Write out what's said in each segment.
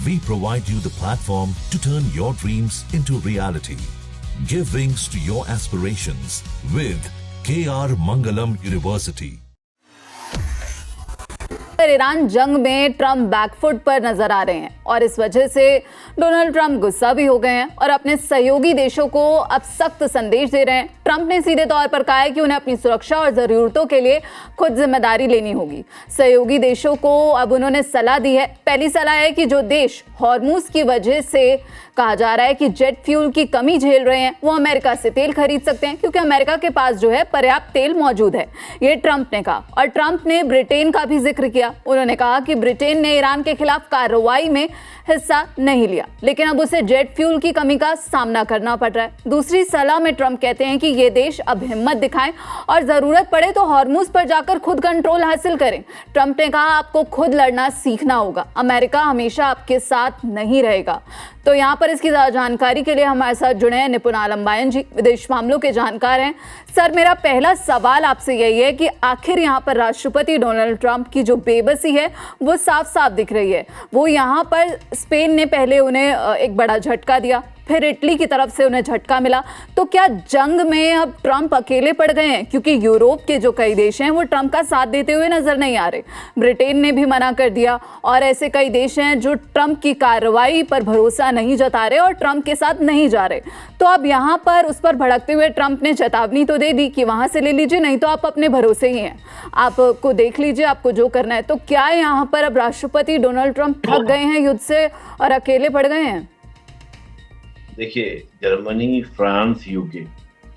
We provide you the platform to turn your dreams into reality. Give wings to your aspirations with KR Mangalam University. Iran जंग में Trump back foot पर नजर आ रहे हैं और इस वजह से डोनाल्ड ट्रंप गुस्सा भी हो गए हैं और अपने सहयोगी देशों को अब सख्त संदेश दे रहे हैं। ट्रंप ने सीधे तौर पर कहा है कि उन्हें अपनी सुरक्षा और जरूरतों के लिए खुद जिम्मेदारी लेनी होगी। सहयोगी देशों को अब उन्होंने सलाह दी है। पहली सलाह है कि जो देश हॉर्मूज की वजह से कहा जा रहा है कि जेट फ्यूल की कमी झेल रहे हैं, वो अमेरिका से तेल खरीद सकते हैं क्योंकि अमेरिका के पास जो है पर्याप्त तेल मौजूद है। ये ट्रंप ने कहा। और ट्रंप ने ब्रिटेन का भी जिक्र किया। उन्होंने कहा कि ब्रिटेन ने ईरान के खिलाफ कार्रवाई में हिस्सा नहीं लिया, लेकिन अब उसे जेट फ्यूल की कमी का सामना करना पड़ रहा है। दूसरी सलाह में ट्रंप कहते हैं कि ये देश अब हिम्मत दिखाएं और जरूरत पड़े तो हॉर्मूज पर जाकर खुद कंट्रोल हासिल करें। ट्रंप ने कहा आपको खुद लड़ना सीखना होगा, अमेरिका हमेशा आपके साथ नहीं रहेगा। तो यहाँ पर इसकी जानकारी के लिए हमारे साथ जुड़े हैं निपुण आलम बायन जी, विदेश मामलों के जानकार हैं। सर, मेरा पहला सवाल आपसे यही है कि आखिर यहाँ पर राष्ट्रपति डोनाल्ड ट्रंप की जो बेबसी है वो साफ साफ दिख रही है। वो यहाँ पर स्पेन ने पहले उन्हें एक बड़ा झटका दिया, फिर इटली की तरफ से उन्हें झटका मिला, तो क्या जंग में अब ट्रंप अकेले पड़ गए हैं? क्योंकि यूरोप के जो कई देश हैं वो ट्रंप का साथ देते हुए नजर नहीं आ रहे। ब्रिटेन ने भी मना कर दिया और ऐसे कई देश हैं जो ट्रंप की कार्रवाई पर भरोसा नहीं जता रहे और ट्रंप के साथ नहीं जा रहे। तो अब यहाँ पर उस पर भड़कते हुए ट्रंप ने चेतावनी तो दे दी कि वहां से ले लीजिए, नहीं तो आप अपने भरोसे ही हैं, आपको देख लीजिए, आपको जो करना है। तो क्या यहाँ पर अब राष्ट्रपति डोनाल्ड ट्रंप थक गए हैं युद्ध से और अकेले पड़ गए हैं? देखिए, जर्मनी, फ्रांस, यूके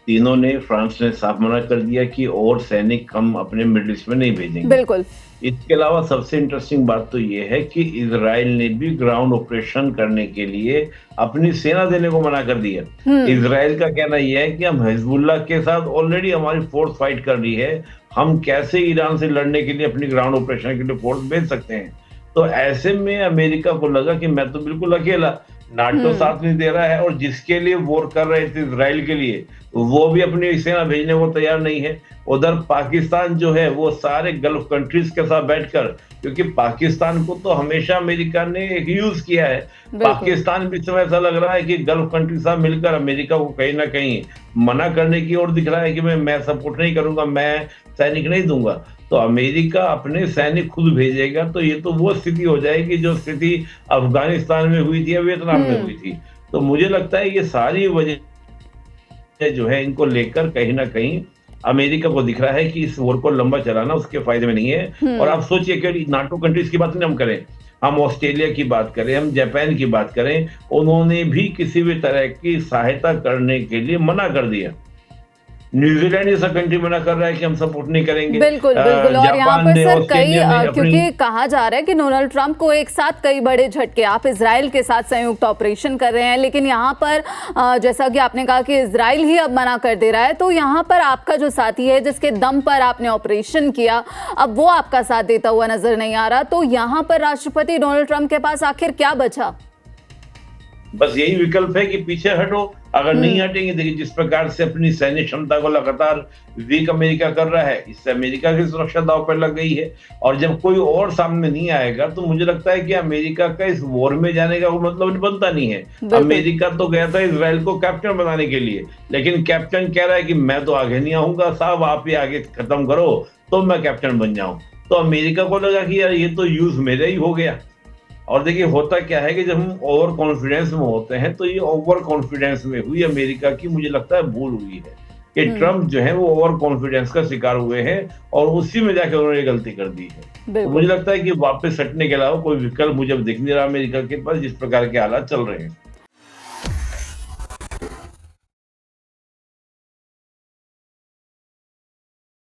तीनों ने, फ्रांस ने साफ मना कर दिया कि और सैनिक हम अपने मिडिल ईस्ट में नहीं भेजेंगे। बिल्कुल। इसके अलावा सबसे इंटरेस्टिंग बात तो ये है कि इजराइल ने भी ग्राउंड ऑपरेशन करने के लिए अपनी सेना देने को मना कर दिया। इजराइल का कहना यह है कि हम हिजबुल्लाह के साथ ऑलरेडी हमारी फोर्स फाइट कर रही है, हम कैसे ईरान से लड़ने के लिए अपनी ग्राउंड ऑपरेशन के लिए फोर्स भेज सकते हैं। तो ऐसे में अमेरिका को लगा कि मैं तो बिल्कुल अकेला, नाटो साथ नहीं दे रहा है और जिसके लिए वॉर कर रहे थे इजराइल के लिए, वो भी अपनी सेना भेजने को तैयार नहीं है। उधर पाकिस्तान जो है वो सारे गल्फ कंट्रीज के साथ बैठकर, क्योंकि पाकिस्तान को तो हमेशा अमेरिका ने एक यूज किया है, पाकिस्तान भी समय ऐसा लग रहा है कि गल्फ कंट्री साथ मिलकर अमेरिका को कहीं ना कहीं मना करने की ओर दिख रहा है कि मैं सपोर्ट नहीं करूंगा, मैं सैनिक नहीं दूंगा। तो अमेरिका अपने सैनिक खुद भेजेगा, तो ये तो वो स्थिति हो जाएगी जो स्थिति अफगानिस्तान में हुई थी या वियतनाम में हुई थी। तो मुझे लगता है ये सारी वजह जो है इनको लेकर कहीं ना कहीं अमेरिका को दिख रहा है कि इस वॉर को लंबा चलाना उसके फायदे में नहीं है। और आप सोचिए कि नाटो कंट्रीज की बात नहीं हम करें, हम ऑस्ट्रेलिया की बात करें, हम जापान की बात करें, उन्होंने भी किसी भी तरह की सहायता करने के लिए मना कर दिया। न्यूजीलैंड जैसा कंट्री मना कर रहा है कि हम सपोर्ट नहीं करेंगे। बिल्कुल बिल्कुल। और यहाँ पर सर क्योंकि कहा जा रहा है कि डोनाल्ड ट्रंप को एक साथ कई बड़े झटके, आप इजराइल के साथ संयुक्त ऑपरेशन कर रहे हैं, लेकिन यहाँ पर जैसा कि आपने कहा कि इजराइल ही अब मना कर दे रहा है, तो यहाँ पर आपका जो साथी है जिसके दम पर आपने ऑपरेशन किया, अब वो आपका साथ देता हुआ नजर नहीं आ रहा। तो यहाँ पर राष्ट्रपति डोनाल्ड ट्रंप के पास आखिर क्या बचा? बस यही विकल्प है कि पीछे हटो। अगर नहीं हटेंगे, देखिए जिस प्रकार से अपनी सैन्य क्षमता को लगातार वीक अमेरिका कर रहा है, इससे अमेरिका की सुरक्षा दांव पर लग गई है। और जब कोई और सामने नहीं आएगा तो मुझे लगता है कि अमेरिका का इस वॉर में जाने का कोई मतलब बनता नहीं है। अमेरिका तो गया था इजराइल को कैप्टन बनाने के लिए, लेकिन कैप्टन कह रहा है कि मैं तो आगे नहीं आऊंगा साहब, आप ही आगे खत्म करो तो मैं कैप्टन बन जाऊं। तो अमेरिका को लगा कि यार ये तो यूज मेरा ही हो गया। और देखिए होता क्या है कि जब हम ओवर कॉन्फिडेंस में होते हैं तो ये ओवर कॉन्फिडेंस में हुई अमेरिका की मुझे लगता है भूल हुई है कि ट्रंप जो है वो ओवर कॉन्फिडेंस का शिकार हुए हैं और उसी में जाकर उन्होंने गलती कर दी है। तो मुझे लगता है कि वापस हटने के अलावा कोई विकल्प मुझे दिख नहीं रहा अमेरिका के पास, जिस प्रकार के हालात चल रहे हैं।